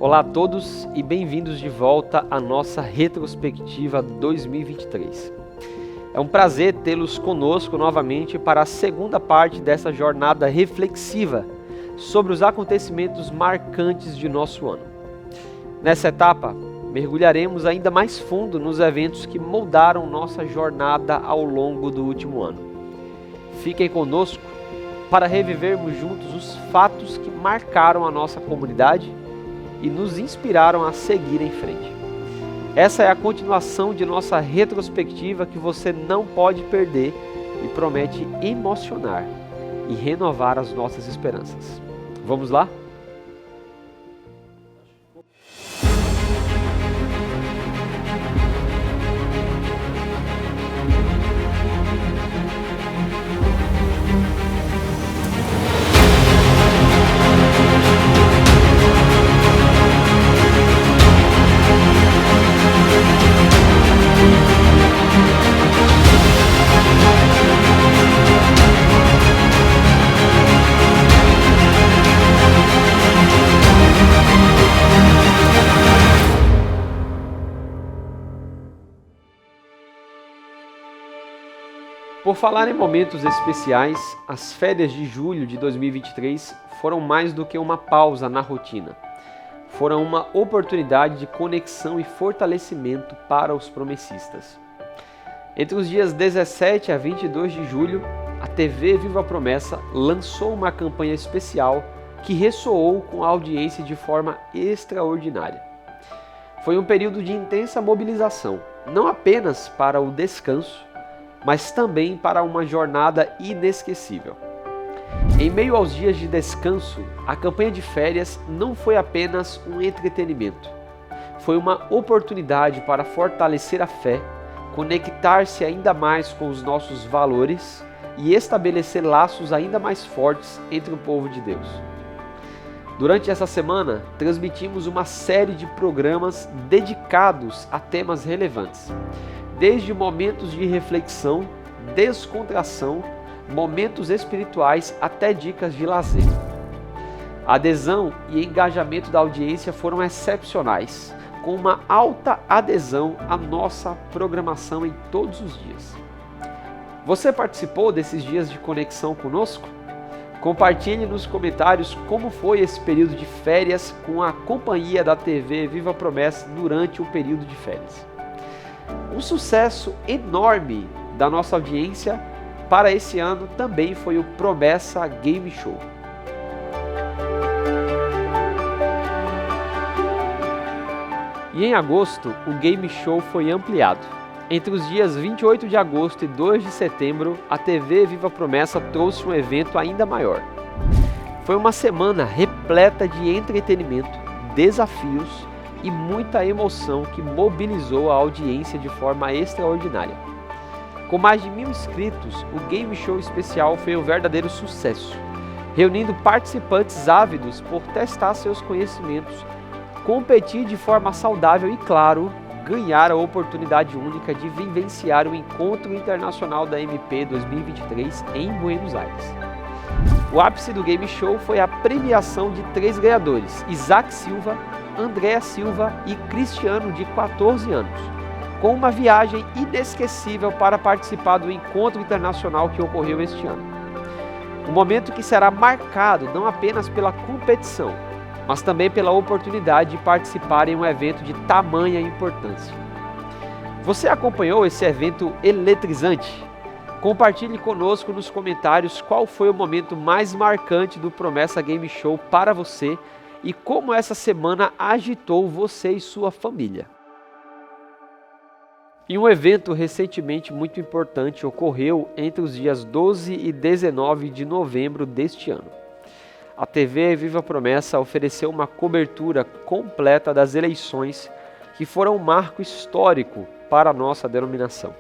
Olá a todos e bem-vindos de volta à nossa retrospectiva 2023. É um prazer tê-los conosco novamente para a segunda parte dessa jornada reflexiva sobre os acontecimentos marcantes de nosso ano. Nessa etapa, mergulharemos ainda mais fundo nos eventos que moldaram nossa jornada ao longo do último ano. Fiquem conosco para revivermos juntos os fatos que marcaram a nossa comunidade e nos inspiraram a seguir em frente. Essa é a continuação de nossa retrospectiva que você não pode perder e promete emocionar e renovar as nossas esperanças. Vamos lá? Por falar em momentos especiais, as férias de julho de 2023 foram mais do que uma pausa na rotina. Foram uma oportunidade de conexão e fortalecimento para os promessistas. Entre os dias 17 a 22 de julho, a TV Viva a Promessa lançou uma campanha especial que ressoou com a audiência de forma extraordinária. Foi um período de intensa mobilização, não apenas para o descanso, mas também para uma jornada inesquecível. Em meio aos dias de descanso, a campanha de férias não foi apenas um entretenimento. Foi uma oportunidade para fortalecer a fé, conectar-se ainda mais com os nossos valores e estabelecer laços ainda mais fortes entre o povo de Deus. Durante essa semana, transmitimos uma série de programas dedicados a temas relevantes. Desde momentos de reflexão, descontração, momentos espirituais até dicas de lazer. A adesão e engajamento da audiência foram excepcionais, com uma alta adesão à nossa programação em todos os dias. Você participou desses dias de conexão conosco? Compartilhe nos comentários como foi esse período de férias com a companhia da TV Viva a Promessa durante o período de férias. Um sucesso enorme da nossa audiência para esse ano também foi o Promessa Game Show. E em agosto, o Game Show foi ampliado. Entre os dias 28 de agosto e 2 de setembro, a TV Viva a Promessa trouxe um evento ainda maior. Foi uma semana repleta de entretenimento, desafios e muita emoção que mobilizou a audiência de forma extraordinária. Com mais de 1.000 inscritos, o Game Show especial foi um verdadeiro sucesso, reunindo participantes ávidos por testar seus conhecimentos, competir de forma saudável e, claro, ganhar a oportunidade única de vivenciar o Encontro Internacional da MP 2023 em Buenos Aires. O ápice do Game Show foi a premiação de 3 ganhadores, Isaac Silva, Andréa Silva e Cristiano, de 14 anos, com uma viagem inesquecível para participar do encontro internacional que ocorreu este ano. Um momento que será marcado não apenas pela competição, mas também pela oportunidade de participar em um evento de tamanha importância. Você acompanhou esse evento eletrizante? Compartilhe conosco nos comentários qual foi o momento mais marcante do Promessa Game Show para você e como essa semana agitou você e sua família. E um evento recentemente muito importante ocorreu entre os dias 12 e 19 de novembro deste ano. A TV Viva a Promessa ofereceu uma cobertura completa das eleições que foram um marco histórico para a nossa denominação.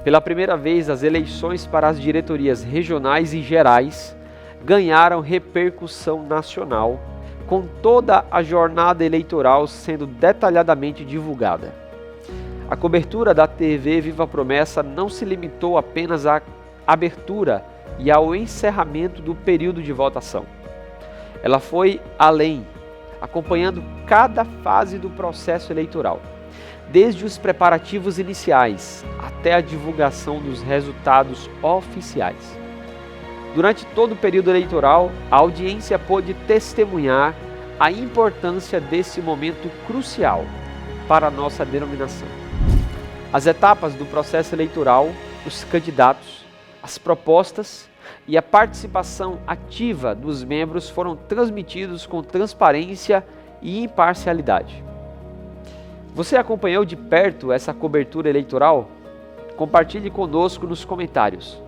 Pela primeira vez, as eleições para as diretorias regionais e gerais ganharam repercussão nacional, com toda a jornada eleitoral sendo detalhadamente divulgada. A cobertura da TV Viva a Promessa não se limitou apenas à abertura e ao encerramento do período de votação. Ela foi além, acompanhando cada fase do processo eleitoral, desde os preparativos iniciais até a divulgação dos resultados oficiais. Durante todo o período eleitoral, a audiência pôde testemunhar a importância desse momento crucial para a nossa denominação. As etapas do processo eleitoral, os candidatos, as propostas e a participação ativa dos membros foram transmitidos com transparência e imparcialidade. Você acompanhou de perto essa cobertura eleitoral? Compartilhe conosco nos comentários.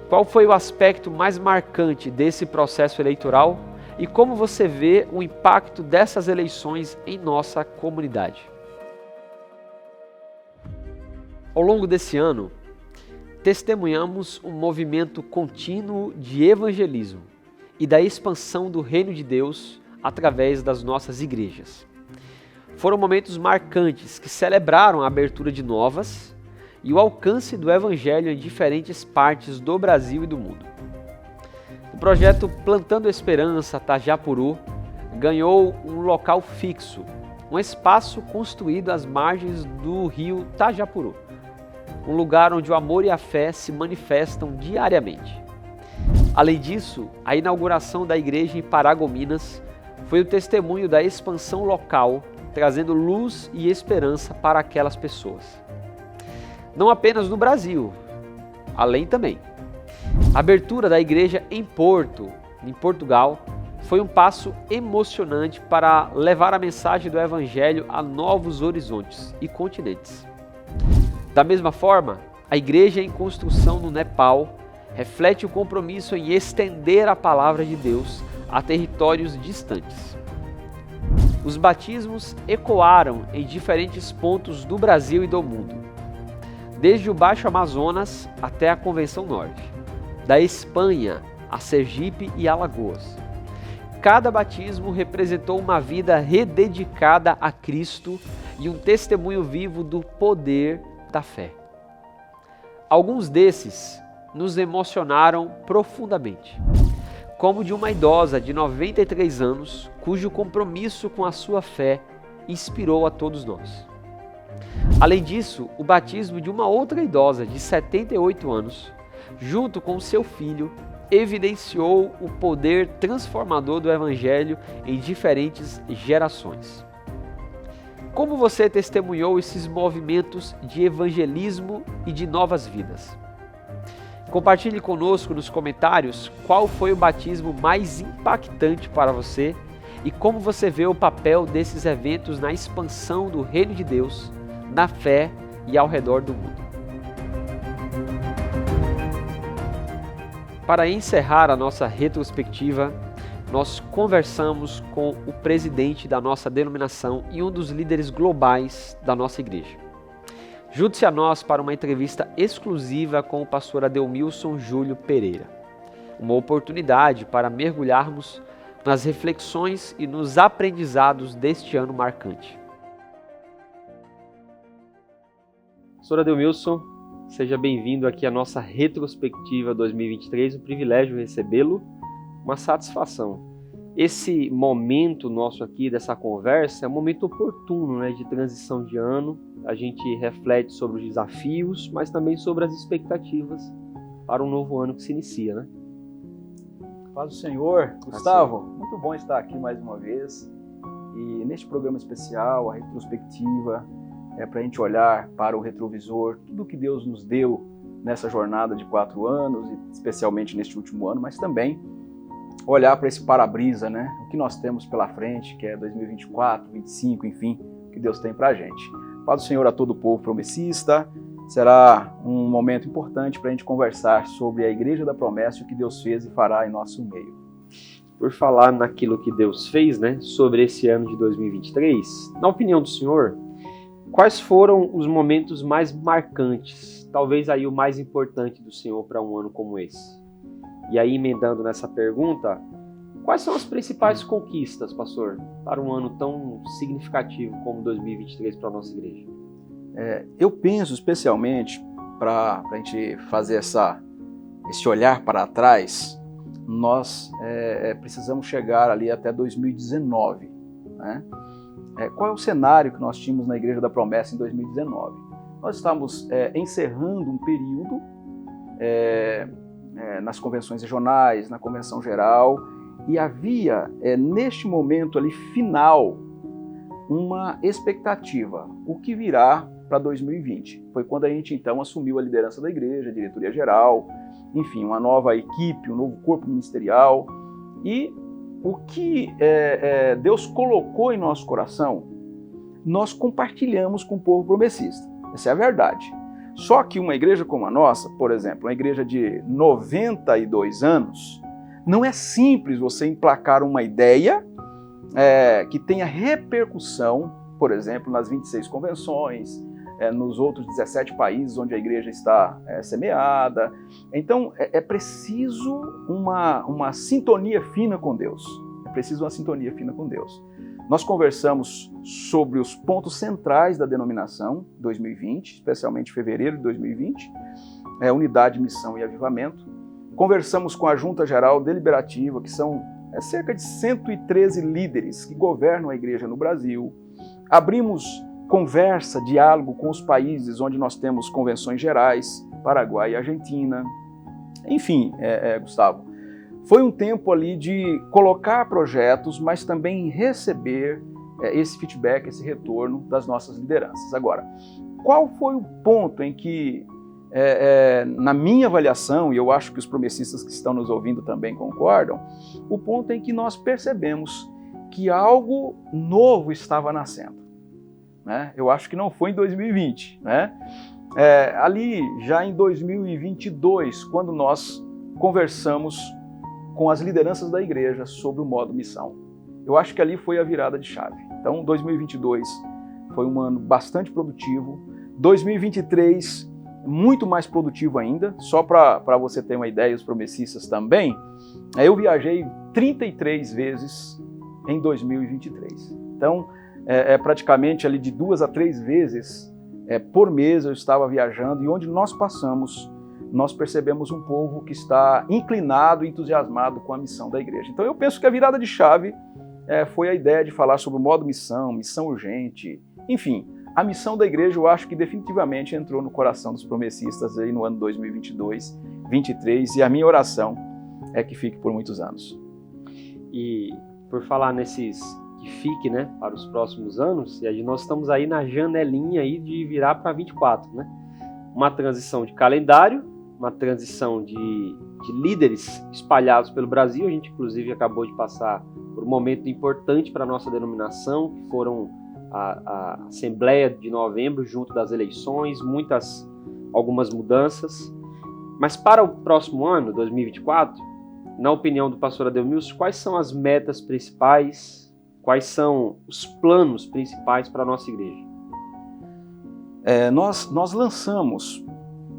Qual foi o aspecto mais marcante desse processo eleitoral e como você vê o impacto dessas eleições em nossa comunidade? Ao longo desse ano, testemunhamos um movimento contínuo de evangelismo e da expansão do reino de Deus através das nossas igrejas. Foram momentos marcantes que celebraram a abertura de novas e o alcance do evangelho em diferentes partes do Brasil e do mundo. O projeto Plantando Esperança Tajapuru ganhou um local fixo, um espaço construído às margens do rio Tajapuru, um lugar onde o amor e a fé se manifestam diariamente. Além disso, a inauguração da igreja em Paragominas foi o testemunho da expansão local, trazendo luz e esperança para aquelas pessoas. Não apenas no Brasil, além também. A abertura da igreja em Porto, em Portugal, foi um passo emocionante para levar a mensagem do Evangelho a novos horizontes e continentes. Da mesma forma, a igreja em construção no Nepal reflete o compromisso em estender a palavra de Deus a territórios distantes. Os batismos ecoaram em diferentes pontos do Brasil e do mundo, desde o Baixo Amazonas até a Convenção Norte, da Espanha a Sergipe e Alagoas. Cada batismo representou uma vida rededicada a Cristo e um testemunho vivo do poder da fé. Alguns desses nos emocionaram profundamente, como de uma idosa de 93 anos, cujo compromisso com a sua fé inspirou a todos nós. Além disso, o batismo de uma outra idosa de 78 anos, junto com seu filho, evidenciou o poder transformador do Evangelho em diferentes gerações. Como você testemunhou esses movimentos de evangelismo e de novas vidas? Compartilhe conosco nos comentários qual foi o batismo mais impactante para você e como você vê o papel desses eventos na expansão do reino de Deus, na fé e ao redor do mundo. Para encerrar a nossa retrospectiva, nós conversamos com o presidente da nossa denominação e um dos líderes globais da nossa igreja. Junte-se a nós para uma entrevista exclusiva com o pastor Adelmilson Júlio Pereira. Uma oportunidade para mergulharmos nas reflexões e nos aprendizados deste ano marcante. Pastor Adelmilson, seja bem-vindo aqui à nossa retrospectiva 2023, um privilégio recebê-lo, uma satisfação. Esse momento nosso aqui, dessa conversa, é um momento oportuno, né, de transição de ano. A gente reflete sobre os desafios, mas também sobre as expectativas para um novo ano que se inicia, né? Paz do Senhor. Gustavo, muito bom estar aqui mais uma vez. E neste programa especial, a retrospectiva, é para a gente olhar para o retrovisor, tudo que Deus nos deu nessa jornada de 4 anos, e especialmente neste último ano, mas também olhar para esse para-brisa, né? O que nós temos pela frente, que é 2024, 2025, enfim, o que Deus tem para a gente. Paz do Senhor a todo o povo promessista. Será um momento importante para a gente conversar sobre a Igreja da Promessa e o que Deus fez e fará em nosso meio. Por falar naquilo que Deus fez, né, sobre esse ano de 2023, na opinião do senhor, quais foram os momentos mais marcantes, talvez aí o mais importante do senhor para um ano como esse? E aí, emendando nessa pergunta, quais são as principais conquistas, pastor, para um ano tão significativo como 2023 para a nossa igreja? Eu penso especialmente, para a gente fazer esse olhar para trás, nós precisamos chegar ali até 2019. né? Qual é o cenário que nós tínhamos na Igreja da Promessa em 2019? Nós estamos encerrando um período nas convenções regionais, na convenção geral, e havia, neste momento ali final, uma expectativa, o que virá para 2020. Foi quando a gente então assumiu a liderança da igreja, a diretoria geral, enfim, uma nova equipe, um novo corpo ministerial, e o que Deus colocou em nosso coração, nós compartilhamos com o povo promessista. Essa é a verdade. Só que uma igreja como a nossa, por exemplo, uma igreja de 92 anos, não é simples você emplacar uma ideia que tenha repercussão, por exemplo, nas 26 convenções, nos outros 17 países onde a igreja está semeada. Então, é preciso uma sintonia fina com Deus. É preciso uma sintonia fina com Deus. Nós conversamos sobre os pontos centrais da denominação 2020, especialmente fevereiro de 2020, unidade, missão e avivamento. Conversamos com a Junta Geral Deliberativa, que são cerca de 113 líderes que governam a igreja no Brasil. Abrimos conversa, diálogo com os países onde nós temos convenções gerais, Paraguai e Argentina. Enfim, Gustavo, foi um tempo ali de colocar projetos, mas também receber esse feedback, esse retorno das nossas lideranças. Agora, qual foi o ponto em que, na minha avaliação, e eu acho que os promessistas que estão nos ouvindo também concordam, o ponto em que nós percebemos que algo novo estava nascendo, né? Eu acho que não foi em 2020, né? Ali já em 2022, quando nós conversamos com as lideranças da igreja sobre o modo missão. Eu acho que ali foi a virada de chave. Então, 2022 foi um ano bastante produtivo. 2023, muito mais produtivo ainda. Só para você ter uma ideia, os promessistas também, eu viajei 33 vezes em 2023. Então, praticamente ali de 2 a 3 vezes por mês eu estava viajando, e onde nós passamos, nós percebemos um povo que está inclinado e entusiasmado com a missão da igreja. Então eu penso que a virada de chave foi a ideia de falar sobre o modo missão, missão urgente, enfim, a missão da igreja eu acho que definitivamente entrou no coração dos promessistas aí no ano 2022, 2023, e a minha oração é que fique por muitos anos. E por falar nesses que fique, né, para os próximos anos, e nós estamos aí na janelinha aí de virar para 24, né? Uma transição de calendário, uma transição de líderes espalhados pelo Brasil. A gente, inclusive, acabou de passar por um momento importante para a nossa denominação, que foram a Assembleia de Novembro, junto das eleições, algumas mudanças. Mas para o próximo ano, 2024, na opinião do pastor Adelmilson, quais são as metas principais, quais são os planos principais para a nossa igreja? Nós lançamos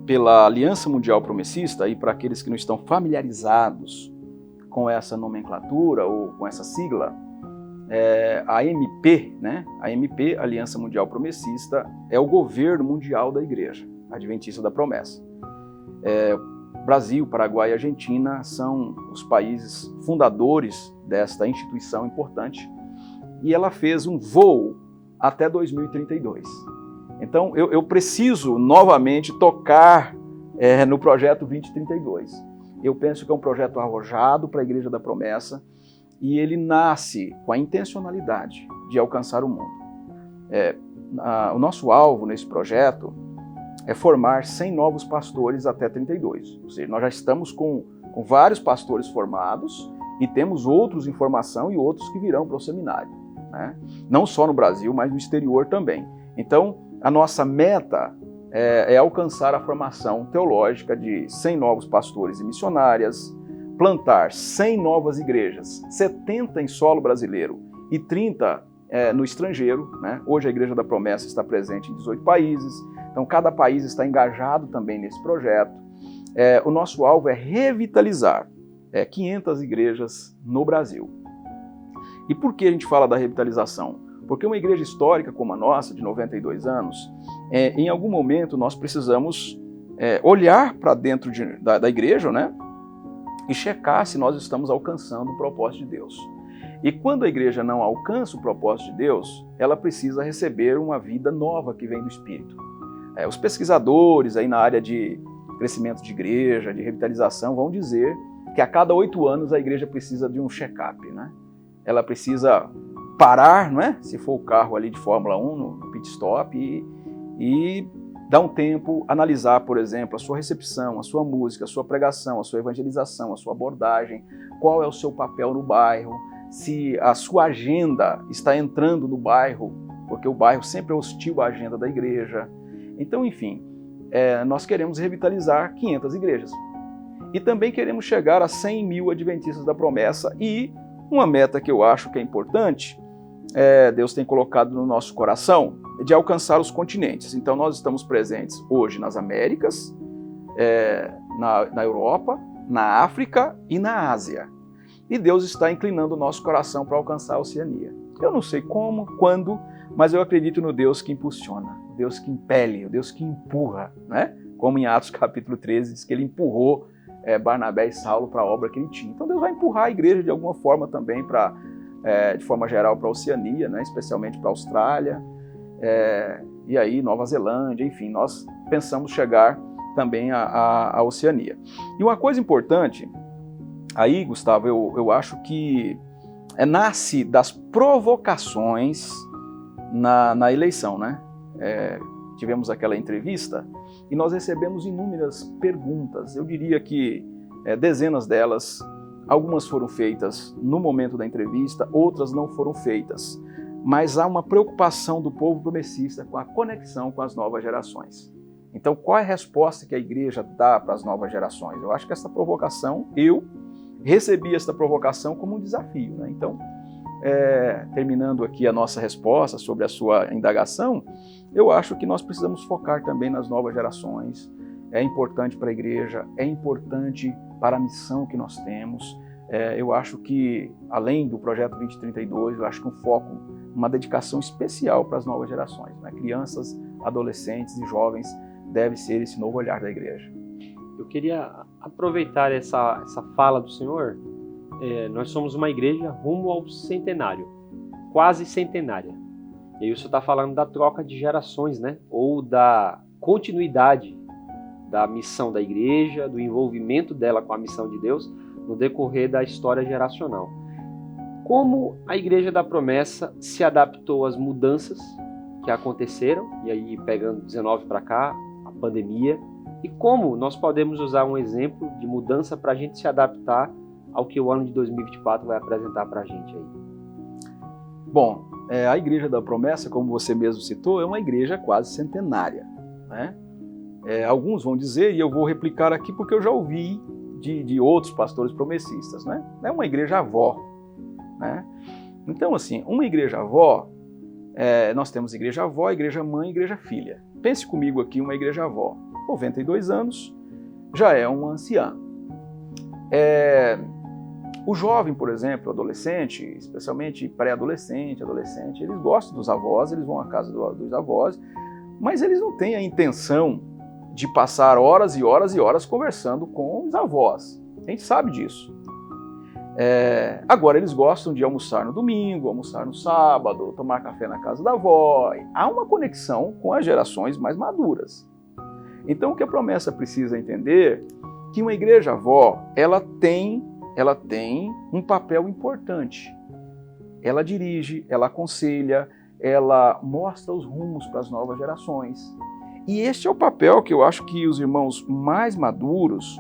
pela Aliança Mundial Promessista, e para aqueles que não estão familiarizados com essa nomenclatura ou com essa sigla, a AMP, né? A AMP, Aliança Mundial Promessista, é o governo mundial da Igreja Adventista da Promessa. Brasil, Paraguai e Argentina são os países fundadores desta instituição importante, e ela fez um voo até 2032. Então, eu preciso novamente tocar no projeto 2032. Eu penso que é um projeto arrojado para a Igreja da Promessa, e ele nasce com a intencionalidade de alcançar o mundo. O nosso alvo nesse projeto é formar 100 novos pastores até 32. Ou seja, nós já estamos com vários pastores formados e temos outros em formação e outros que virão para o seminário, né? Não só no Brasil, mas no exterior também. Então, a nossa meta é alcançar a formação teológica de 100 novos pastores e missionárias, plantar 100 novas igrejas, 70 em solo brasileiro e 30 no estrangeiro, né? Hoje a Igreja da Promessa está presente em 18 países, então cada país está engajado também nesse projeto. O nosso alvo é revitalizar 500 igrejas no Brasil. E por que a gente fala da revitalização? Porque uma igreja histórica como a nossa, de 92 anos, em algum momento nós precisamos olhar para dentro da igreja, né? E checar se nós estamos alcançando o propósito de Deus. E quando a igreja não alcança o propósito de Deus, ela precisa receber uma vida nova que vem do Espírito. Os pesquisadores aí na área de crescimento de igreja, de revitalização, vão dizer que a cada 8 anos a igreja precisa de um check-up, né? Ela precisa parar, não é? Se for o carro ali de Fórmula 1, no pit stop, e dar um tempo, analisar, por exemplo, a sua recepção, a sua música, a sua pregação, a sua evangelização, a sua abordagem, qual é o seu papel no bairro, se a sua agenda está entrando no bairro, porque o bairro sempre é hostil à agenda da igreja. Então, enfim, nós queremos revitalizar 500 igrejas. E também queremos chegar a 100 mil adventistas da promessa. E uma meta que eu acho que é importante, Deus tem colocado no nosso coração, de alcançar os continentes. Então nós estamos presentes hoje nas Américas, na Europa, na África e na Ásia. E Deus está inclinando o nosso coração para alcançar a Oceania. Eu não sei como, quando, mas eu acredito no Deus que impulsiona, o Deus que impele, o Deus que empurra, né? Como em Atos capítulo 13 diz que ele empurrou Barnabé e Saulo para a obra que ele tinha. Então Deus vai empurrar a igreja de alguma forma também, de forma geral, para a Oceania, né? Especialmente para a Austrália, e aí Nova Zelândia, enfim, nós pensamos chegar também à Oceania. E uma coisa importante, aí, Gustavo, eu acho que nasce das provocações na eleição, né? Tivemos aquela entrevista e nós recebemos inúmeras perguntas. Eu diria que dezenas delas, algumas foram feitas no momento da entrevista, outras não foram feitas. Mas há uma preocupação do povo promessista com a conexão com as novas gerações. Então, qual é a resposta que a igreja dá para as novas gerações? Eu acho que essa provocação, eu recebi essa provocação como um desafio, né? Então, terminando aqui a nossa resposta sobre a sua indagação, eu acho que nós precisamos focar também nas novas gerações. É importante para a igreja, é importante para a missão que nós temos. Eu acho que, além do Projeto 2032, eu acho que um foco, uma dedicação especial para as novas gerações, né? Crianças, adolescentes e jovens deve ser esse novo olhar da igreja. Eu queria aproveitar essa fala do senhor. Nós somos uma igreja rumo ao centenário, quase centenária. E aí o senhor está falando da troca de gerações, né? Ou da continuidade da missão da igreja, do envolvimento dela com a missão de Deus no decorrer da história geracional. Como a Igreja da Promessa se adaptou às mudanças que aconteceram, e aí pegando 19 para cá, a pandemia, e como nós podemos usar um exemplo de mudança para a gente se adaptar ao que o ano de 2024 vai apresentar para a gente aí? Bom, a Igreja da Promessa, como você mesmo citou, é uma igreja quase centenária, né? Alguns vão dizer, e eu vou replicar aqui porque eu já ouvi de outros pastores promessistas, né? É uma igreja avó, né? Então, assim, uma igreja avó, nós temos igreja avó, igreja mãe, igreja filha. Pense comigo aqui, uma igreja avó, 92 anos, já é uma anciã. O jovem, por exemplo, o adolescente, especialmente pré-adolescente, adolescente, eles gostam dos avós, eles vão à casa dos avós, mas eles não têm a intenção de passar horas e horas e horas conversando com os avós. A gente sabe disso. Agora, eles gostam de almoçar no domingo, almoçar no sábado, tomar café na casa da avó. Há uma conexão com as gerações mais maduras. Então, o que a promessa precisa entender é que uma igreja avó, ela tem um papel importante. Ela dirige, ela aconselha, ela mostra os rumos para as novas gerações. E este é o papel que eu acho que os irmãos mais maduros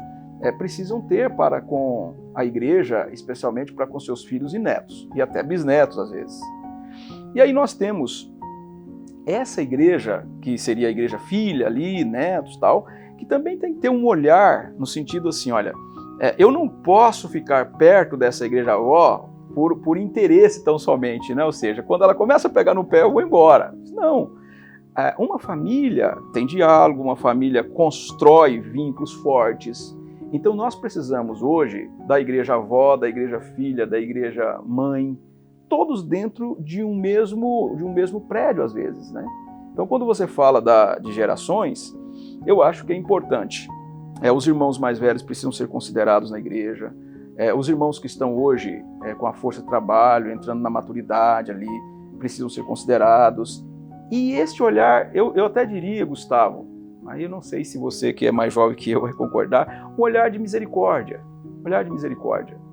precisam ter para com a igreja, especialmente para com seus filhos e netos, e até bisnetos às vezes. E aí nós temos essa igreja, que seria a igreja filha ali, netos e tal, que também tem que ter um olhar no sentido assim, olha, eu não posso ficar perto dessa igreja avó por interesse tão somente, né? Ou seja, quando ela começa a pegar no pé, eu vou embora. Não. Uma família tem diálogo, uma família constrói vínculos fortes. Então nós precisamos hoje da igreja avó, da igreja filha, da igreja mãe, todos dentro de um mesmo prédio às vezes, né? Então quando você fala de gerações, eu acho que é importante. Os irmãos mais velhos precisam ser considerados na igreja. Os irmãos que estão hoje com a força de trabalho, entrando na maturidade ali, precisam ser considerados. E este olhar, eu até diria, Gustavo, aí eu não sei se você que é mais jovem que eu vai concordar, um olhar de misericórdia,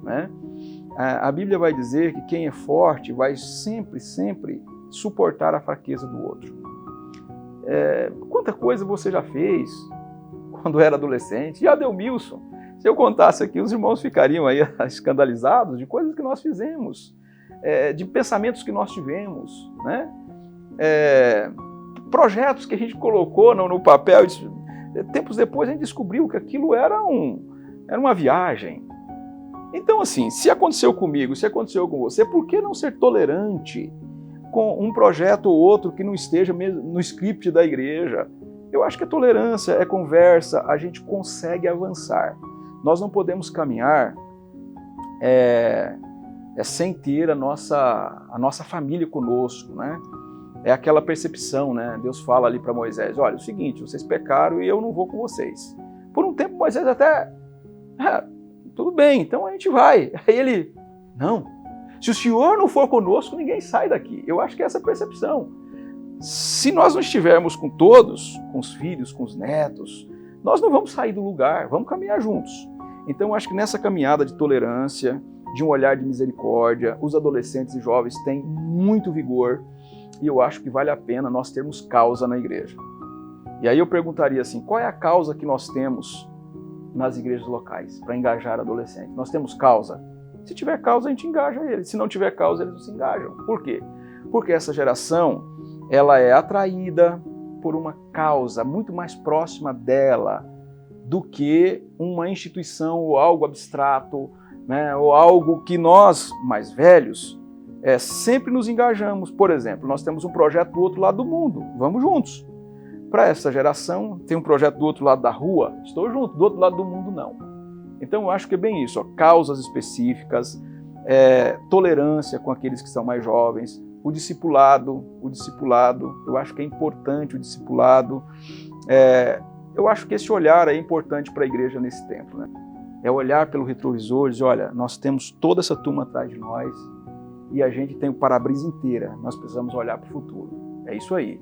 né? A Bíblia vai dizer que quem é forte vai sempre suportar a fraqueza do outro. Quanta coisa você já fez quando era adolescente? E Adelmilson, se eu contasse aqui, os irmãos ficariam aí escandalizados de coisas que nós fizemos, de pensamentos que nós tivemos, né? Projetos que a gente colocou no papel. Tempos depois a gente descobriu que aquilo era uma viagem. Então, assim, se aconteceu comigo, se aconteceu com você, por que não ser tolerante com um projeto ou outro que não esteja mesmo no script da igreja? Eu acho que é tolerância, é conversa, a gente consegue avançar. Nós não podemos caminhar sem ter a nossa família conosco, né? É aquela percepção, né? Deus fala ali para Moisés, olha, é o seguinte, vocês pecaram e eu não vou com vocês. Por um tempo Moisés até, tudo bem, então a gente vai. Aí ele, não, se o Senhor não for conosco, ninguém sai daqui. Eu acho que é essa percepção. Se nós não estivermos com todos, com os filhos, com os netos, nós não vamos sair do lugar, vamos caminhar juntos. Então eu acho que nessa caminhada de tolerância, de um olhar de misericórdia, os adolescentes e jovens têm muito vigor e eu acho que vale a pena nós termos causa na igreja. E aí eu perguntaria assim, qual é a causa que nós temos nas igrejas locais para engajar adolescentes? Nós temos causa? Se tiver causa, a gente engaja eles. Se não tiver causa, eles não se engajam. Por quê? Porque essa geração, ela é atraída por uma causa muito mais próxima dela do que uma instituição ou algo abstrato, né, ou algo que nós, mais velhos, sempre nos engajamos. Por exemplo, nós temos um projeto do outro lado do mundo, vamos juntos. Para essa geração, tem um projeto do outro lado da rua, estou junto, do outro lado do mundo não. Então eu acho que é bem isso, causas específicas, tolerância com aqueles que são mais jovens, o discipulado, eu acho que é importante o discipulado. Eu acho que esse olhar é importante para a igreja nesse tempo, né? É olhar pelo retrovisor e dizer, olha, nós temos toda essa turma atrás de nós e a gente tem o para-brisa inteira, nós precisamos olhar para o futuro. É isso aí.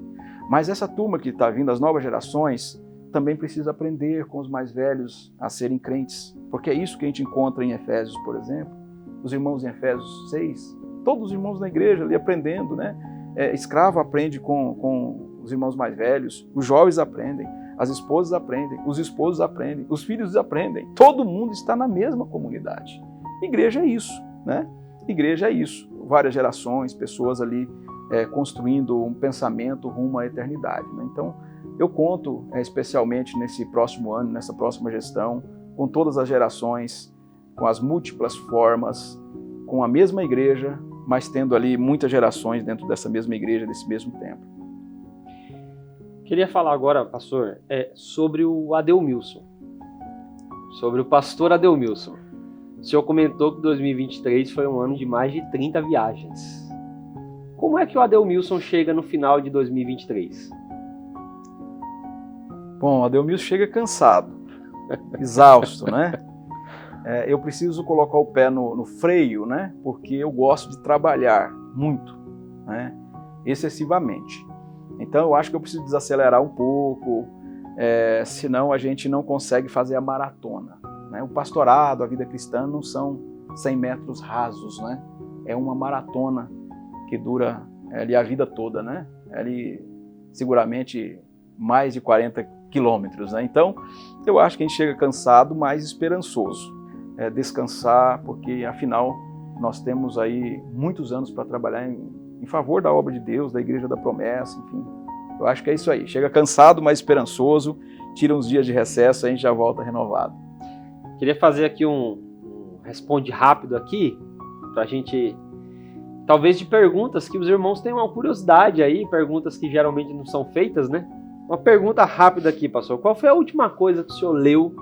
Mas essa turma que está vindo, as novas gerações, também precisa aprender com os mais velhos a serem crentes, porque é isso que a gente encontra em Efésios, por exemplo. Os irmãos em Efésios 6, todos os irmãos na igreja ali aprendendo, né? Escravo aprende com os irmãos mais velhos, os jovens aprendem, as esposas aprendem, os esposos aprendem, os filhos aprendem. Todo mundo está na mesma comunidade. Igreja é isso, né? Igreja é isso. Várias gerações, pessoas ali construindo um pensamento rumo à eternidade, né? Então, eu conto especialmente nesse próximo ano, nessa próxima gestão, com todas as gerações, com as múltiplas formas, com a mesma igreja, mas tendo ali muitas gerações dentro dessa mesma igreja, desse mesmo templo. Queria falar agora, pastor, sobre o Adelmilson, sobre o pastor Adelmilson. O senhor comentou que 2023 foi um ano de mais de 30 viagens. Como é que o Adelmilson chega no final de 2023? Bom, o Adelmilson chega cansado, exausto, né? Eu preciso colocar o pé no freio, né? Porque eu gosto de trabalhar muito, né? Excessivamente. Então eu acho que eu preciso desacelerar um pouco, senão a gente não consegue fazer a maratona, né? O pastorado, a vida cristã não são 100 metros rasos, né? É uma maratona que dura ali a vida toda, né? Ali seguramente mais de 40 quilômetros, né? Então eu acho que a gente chega cansado, mas esperançoso. Descansar, porque afinal nós temos aí muitos anos para trabalhar em favor da obra de Deus, da Igreja da Promessa, enfim. Eu acho que é isso aí. Chega cansado, mas esperançoso, tira uns dias de recesso, a gente já volta renovado. Queria fazer aqui um responde rápido aqui, pra gente, talvez de perguntas que os irmãos tenham uma curiosidade aí, perguntas que geralmente não são feitas, né? Uma pergunta rápida aqui, pastor. Qual foi a última coisa que o senhor leu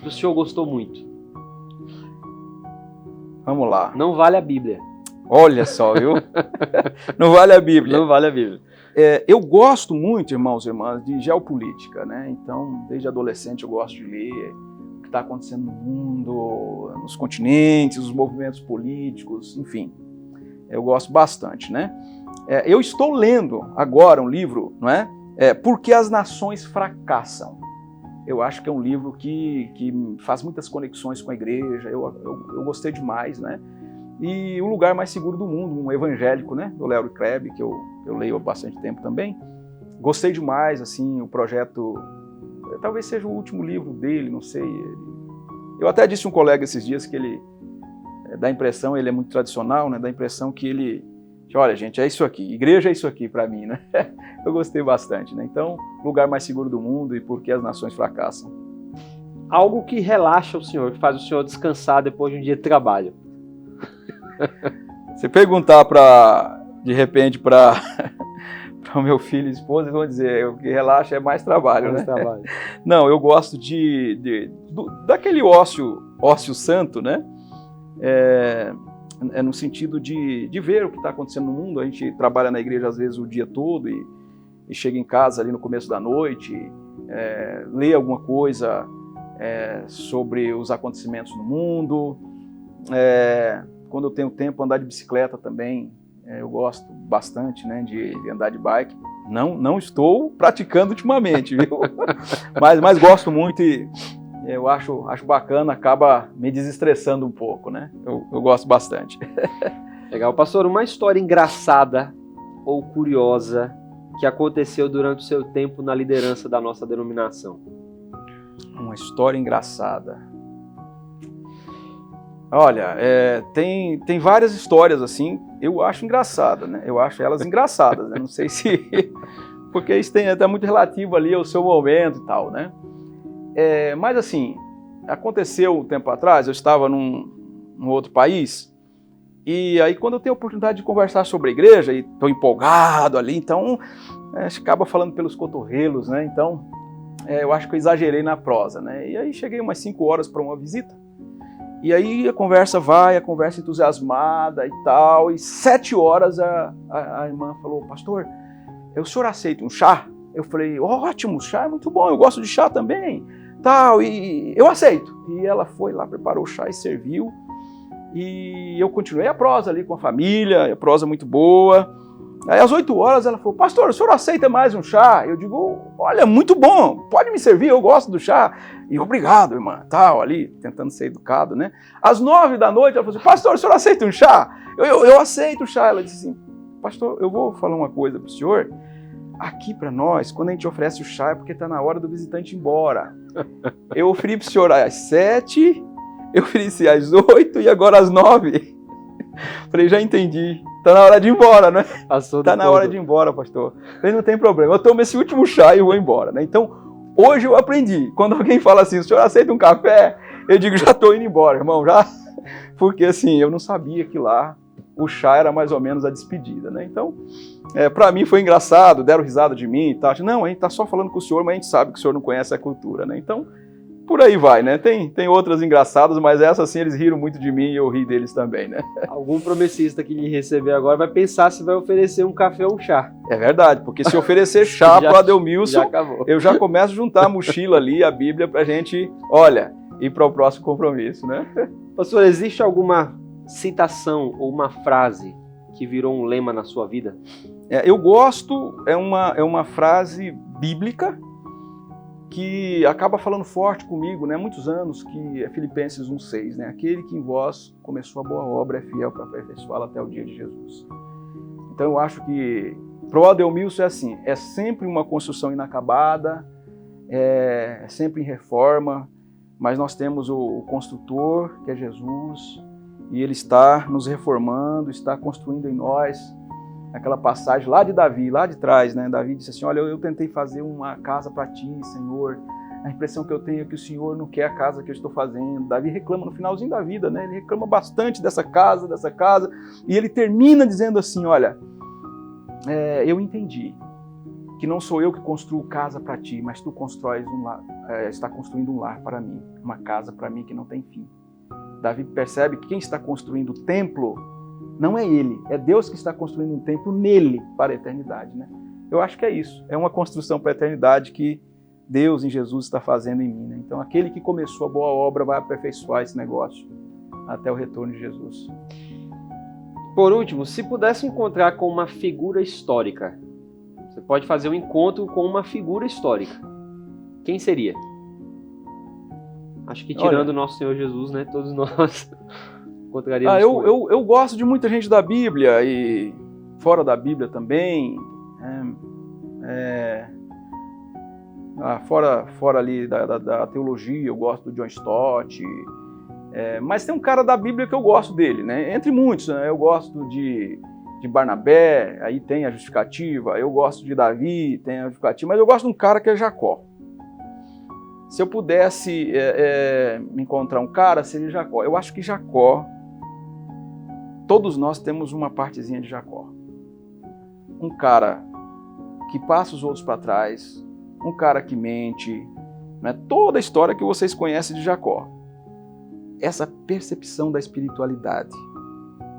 que o senhor gostou muito? Vamos lá. Não vale a Bíblia. Olha só, viu? Não vale a Bíblia. Não vale a Bíblia. Eu gosto muito, irmãos e irmãs, de geopolítica, né? Então, desde adolescente eu gosto de ler o que está acontecendo no mundo, nos continentes, os movimentos políticos, enfim. Eu gosto bastante, né? Eu estou lendo agora um livro, não é? Por que as Nações Fracassam. Eu acho que é um livro que faz muitas conexões com a igreja, eu gostei demais, né? E O Lugar Mais Seguro do Mundo, um evangélico, né? Do Larry Crabb, que eu leio há bastante tempo também. Gostei demais, assim, o projeto, talvez seja o último livro dele, não sei. Eu até disse a um colega esses dias que ele, dá a impressão, ele é muito tradicional, né? Dá a impressão que olha, gente, é isso aqui, igreja é isso aqui para mim, né? Eu gostei bastante, né? Então, Lugar Mais Seguro do Mundo e Por que as Nações Fracassam. Algo que relaxa o senhor, que faz o senhor descansar depois de um dia de trabalho. Se perguntar de repente, para o meu filho e esposa, eles vão dizer, o que relaxa é mais trabalho, né? Trabalho. Não, eu gosto daquele ócio santo, né? No sentido de ver o que está acontecendo no mundo. A gente trabalha na igreja às vezes o dia todo e chega em casa ali no começo da noite, lê alguma coisa sobre os acontecimentos no mundo. Quando eu tenho tempo, andar de bicicleta também, eu gosto bastante, né, de andar de bike. Não estou praticando ultimamente, viu? mas gosto muito e eu acho bacana, acaba me desestressando um pouco, né? Eu gosto bastante. Legal. Pastor, uma história engraçada ou curiosa que aconteceu durante o seu tempo na liderança da nossa denominação? Uma história engraçada. Olha, tem várias histórias assim, eu acho engraçada, né? Eu acho elas engraçadas, né? Não sei se... porque isso tem até muito relativo ali ao seu momento e tal, né? Mas assim, aconteceu um tempo atrás, eu estava num outro país, e aí quando eu tenho a oportunidade de conversar sobre a igreja, e estou empolgado ali, então a gente acaba falando pelos cotovelos, né? Então, eu acho que eu exagerei na prosa, né? E aí cheguei umas 5 horas para uma visita, e aí a conversa entusiasmada e tal, e 7 horas a irmã falou, pastor, o senhor aceita um chá? Eu falei, ótimo, chá é muito bom, eu gosto de chá também, tal, e eu aceito. E ela foi lá, preparou o chá e serviu, e eu continuei a prosa ali com a família, a prosa muito boa. Aí às 8 horas ela falou, pastor, o senhor aceita mais um chá? Eu digo, olha, muito bom, pode me servir, eu gosto do chá. E obrigado, irmã, tal, ali, tentando ser educado, né? Às 9 da noite ela falou assim, pastor, o senhor aceita um chá? Eu aceito o chá. Ela disse assim, pastor, eu vou falar uma coisa para o senhor. Aqui para nós, quando a gente oferece o chá é porque está na hora do visitante ir embora. Eu oferi para o senhor às 7, eu ofereci às 8 e agora às 9. Falei, já entendi. Está na hora de ir embora, né? Está na hora de ir embora, pastor. Falei, não tem problema, eu tomo esse último chá e vou embora, né? Então, hoje eu aprendi. Quando alguém fala assim, o senhor aceita um café? Eu digo, já estou indo embora, irmão, já. Porque assim, eu não sabia que lá o chá era mais ou menos a despedida, né? Então, para mim foi engraçado, deram risada de mim e tal. Não, a gente está só falando com o senhor, mas a gente sabe que o senhor não conhece a cultura, né? Então, por aí vai, né? Tem outras engraçadas, mas essa assim eles riram muito de mim e eu ri deles também, né? Algum promessista que lhe receber agora vai pensar se vai oferecer um café ou um chá. É verdade, porque se oferecer chá para o Adelmilson, eu já começo a juntar a mochila ali, a Bíblia, para a gente, olha, ir para o próximo compromisso, né? Pastor, existe alguma citação ou uma frase que virou um lema na sua vida? Eu gosto, é uma frase bíblica que acaba falando forte comigo, né, há muitos anos, que é Filipenses 1,6, né, aquele que em vós começou a boa obra é fiel para aperfeiçoá-la até o dia de Jesus. Então eu acho que pro Adelmilson é assim, é sempre uma construção inacabada, é sempre em reforma, mas nós temos o construtor, que é Jesus, e ele está nos reformando, está construindo em nós. Aquela passagem lá de Davi, lá de trás, né? Davi disse assim, olha, eu tentei fazer uma casa para ti, Senhor. A impressão que eu tenho é que o Senhor não quer a casa que eu estou fazendo. Davi reclama no finalzinho da vida, né? Ele reclama bastante dessa casa. E ele termina dizendo assim, olha, eu entendi que não sou eu que construo casa para ti, mas tu constróis um lar, está construindo um lar para mim, uma casa para mim que não tem fim. Davi percebe que quem está construindo o templo não é ele, é Deus que está construindo um templo nele para a eternidade, né? Eu acho que é isso, é uma construção para a eternidade que Deus em Jesus está fazendo em mim, né? Então, aquele que começou a boa obra vai aperfeiçoar esse negócio até o retorno de Jesus. Por último, se pudesse encontrar com uma figura histórica, você pode fazer um encontro com uma figura histórica. Quem seria? Acho que tirando o nosso Senhor Jesus, né? Todos nós encontraríamos. Eu gosto de muita gente da Bíblia e fora da Bíblia também. Fora ali da teologia, eu gosto do John Stott. Mas tem um cara da Bíblia que eu gosto dele, né? Entre muitos, né? Eu gosto de Barnabé, aí tem a justificativa. Eu gosto de Davi, tem a justificativa. Mas eu gosto de um cara que é Jacó. Se eu pudesse me encontrar um cara, seria Jacó. Eu acho que Jacó, todos nós temos uma partezinha de Jacó. Um cara que passa os outros para trás, um cara que mente, né? Toda a história que vocês conhecem de Jacó. Essa percepção da espiritualidade,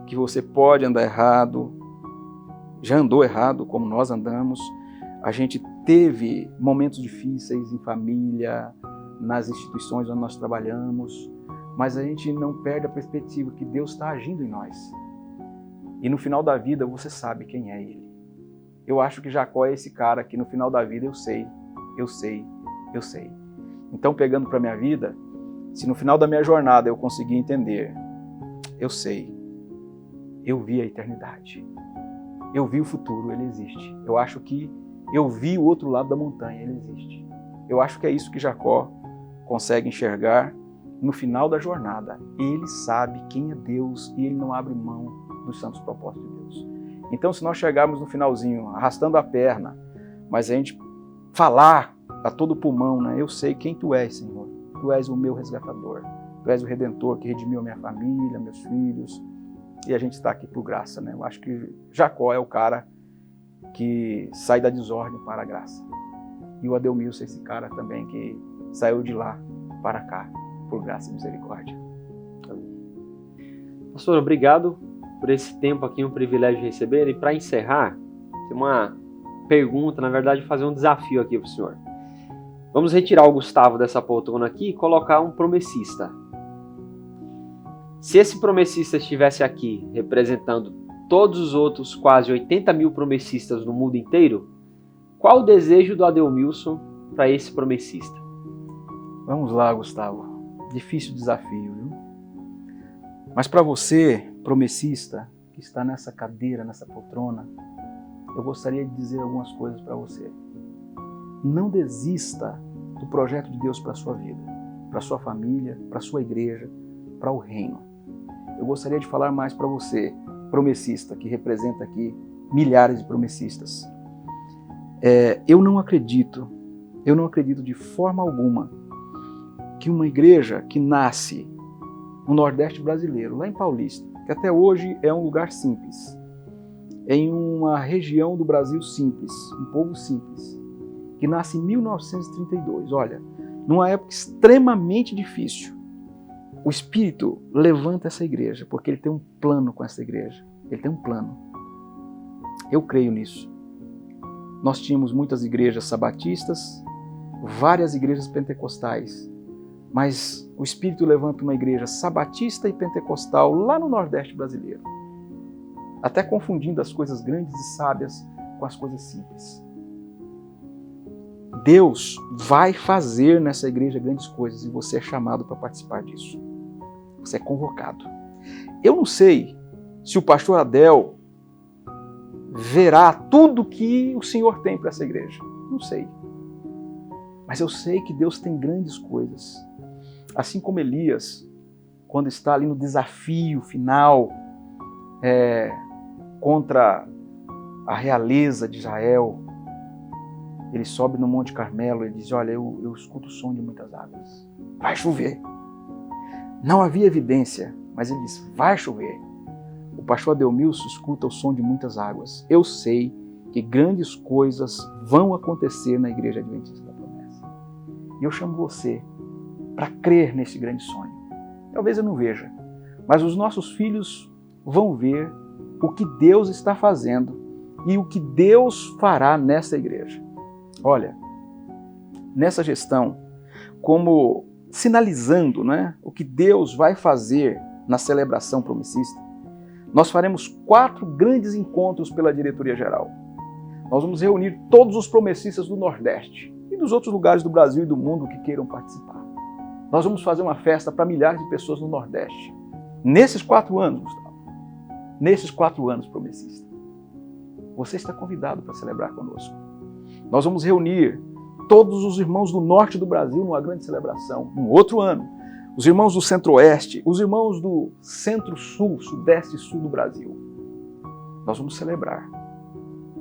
que você pode andar errado, já andou errado como nós andamos, a gente teve momentos difíceis em família, nas instituições onde nós trabalhamos, mas a gente não perde a perspectiva que Deus está agindo em nós. E no final da vida você sabe quem é Ele. Eu acho que Jacó é esse cara que no final da vida eu sei. Então, pegando para a minha vida, se no final da minha jornada eu conseguir entender, eu sei, eu vi a eternidade, eu vi o futuro, ele existe. Eu acho que eu vi o outro lado da montanha, ele existe. Eu acho que é isso que Jacó consegue enxergar no final da jornada. Ele sabe quem é Deus e ele não abre mão dos santos propósitos de Deus. Então, se nós chegarmos no finalzinho, arrastando a perna, mas a gente falar a todo pulmão, né? Eu sei quem Tu és, Senhor. Tu és o meu resgatador. Tu és o Redentor que redimiu a minha família, meus filhos. E a gente está aqui por graça, né? Eu acho que Jacó é o cara que sai da desordem para a graça. E o Ademilson é esse cara também que saiu de lá para cá, por graça e misericórdia. Pastor, obrigado por esse tempo aqui, um privilégio de receber. E para encerrar, tem uma pergunta, na verdade, fazer um desafio aqui para o senhor. Vamos retirar o Gustavo dessa poltrona aqui e colocar um promessista. Se esse promessista estivesse aqui representando todos os outros quase 80 mil promessistas no mundo inteiro, qual o desejo do Ademilson para esse promessista? Vamos lá, Gustavo. Difícil desafio, viu? Mas para você, promessista, que está nessa cadeira, nessa poltrona, eu gostaria de dizer algumas coisas para você. Não desista do projeto de Deus para a sua vida, para a sua família, para a sua igreja, para o reino. Eu gostaria de falar mais para você, promessista, que representa aqui milhares de promessistas. Eu não acredito de forma alguma que uma igreja que nasce no Nordeste brasileiro, lá em Paulista, que até hoje é um lugar simples, em uma região do Brasil simples, um povo simples, que nasce em 1932, olha, numa época extremamente difícil, o Espírito levanta essa igreja, porque ele tem um plano com essa igreja, ele tem um plano. Eu creio nisso. Nós tínhamos muitas igrejas sabatistas, várias igrejas pentecostais, mas o Espírito levanta uma igreja sabatista e pentecostal lá no Nordeste brasileiro, até confundindo as coisas grandes e sábias com as coisas simples. Deus vai fazer nessa igreja grandes coisas e você é chamado para participar disso. Você é convocado. Eu não sei se o pastor Adel verá tudo que o Senhor tem para essa igreja. Não sei. Mas eu sei que Deus tem grandes coisas. Assim como Elias, quando está ali no desafio final contra a realeza de Israel, ele sobe no Monte Carmelo e diz, olha, eu escuto o som de muitas águas. Vai chover. Não havia evidência, mas ele diz, vai chover. O pastor Ademilson escuta o som de muitas águas. Eu sei que grandes coisas vão acontecer na Igreja Adventista da Promessa. E eu chamo você para crer nesse grande sonho. Talvez eu não veja, mas os nossos filhos vão ver o que Deus está fazendo e o que Deus fará nessa igreja. Olha, nessa gestão, como sinalizando, né, o que Deus vai fazer na celebração promissista, nós faremos 4 grandes encontros pela diretoria geral. Nós vamos reunir todos os promissistas do Nordeste e dos outros lugares do Brasil e do mundo que queiram participar. Nós vamos fazer uma festa para milhares de pessoas no Nordeste. Nesses 4 anos, Gustavo. Nesses 4 anos promissista. Você está convidado para celebrar conosco. Nós vamos reunir todos os irmãos do norte do Brasil numa grande celebração, um outro ano. Os irmãos do centro-oeste, os irmãos do centro-sul, sudeste e sul do Brasil. Nós vamos celebrar.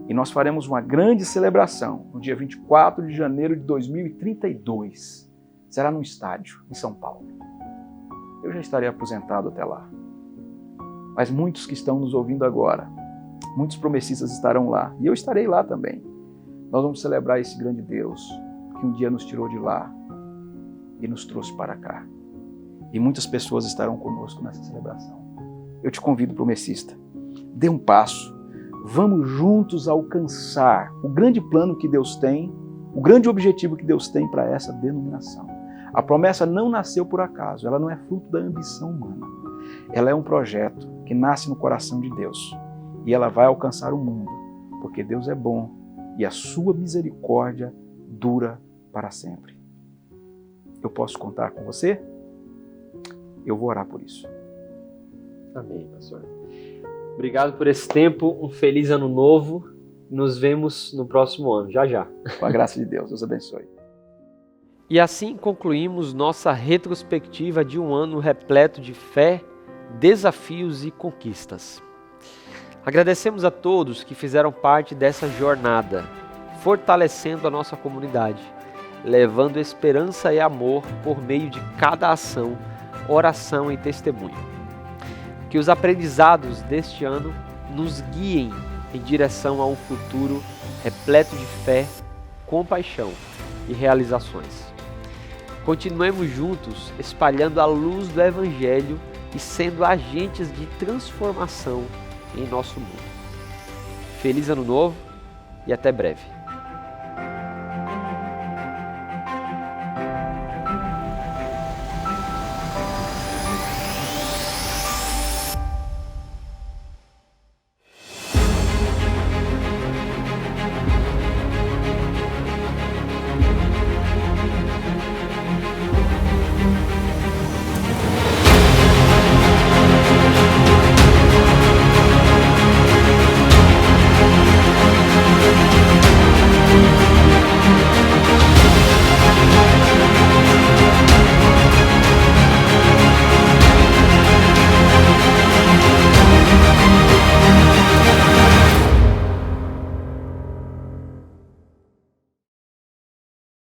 E nós faremos uma grande celebração no dia 24 de janeiro de 2032. Será num estádio, em São Paulo. Eu já estarei aposentado até lá. Mas muitos que estão nos ouvindo agora, muitos promessistas estarão lá. E eu estarei lá também. Nós vamos celebrar esse grande Deus que um dia nos tirou de lá e nos trouxe para cá. E muitas pessoas estarão conosco nessa celebração. Eu te convido, promessista, dê um passo. Vamos juntos alcançar o grande plano que Deus tem, o grande objetivo que Deus tem para essa denominação. A promessa não nasceu por acaso, ela não é fruto da ambição humana. Ela é um projeto que nasce no coração de Deus e ela vai alcançar o mundo, porque Deus é bom e a sua misericórdia dura para sempre. Eu posso contar com você? Eu vou orar por isso. Amém, pastor. Obrigado por esse tempo, um feliz ano novo. Nos vemos no próximo ano, já já. Com a graça de Deus, Deus abençoe. E assim concluímos nossa retrospectiva de um ano repleto de fé, desafios e conquistas. Agradecemos a todos que fizeram parte dessa jornada, fortalecendo a nossa comunidade, levando esperança e amor por meio de cada ação, oração e testemunho. Que os aprendizados deste ano nos guiem em direção a um futuro repleto de fé, compaixão e realizações. Continuemos juntos espalhando a luz do Evangelho e sendo agentes de transformação em nosso mundo. Feliz Ano Novo e até breve.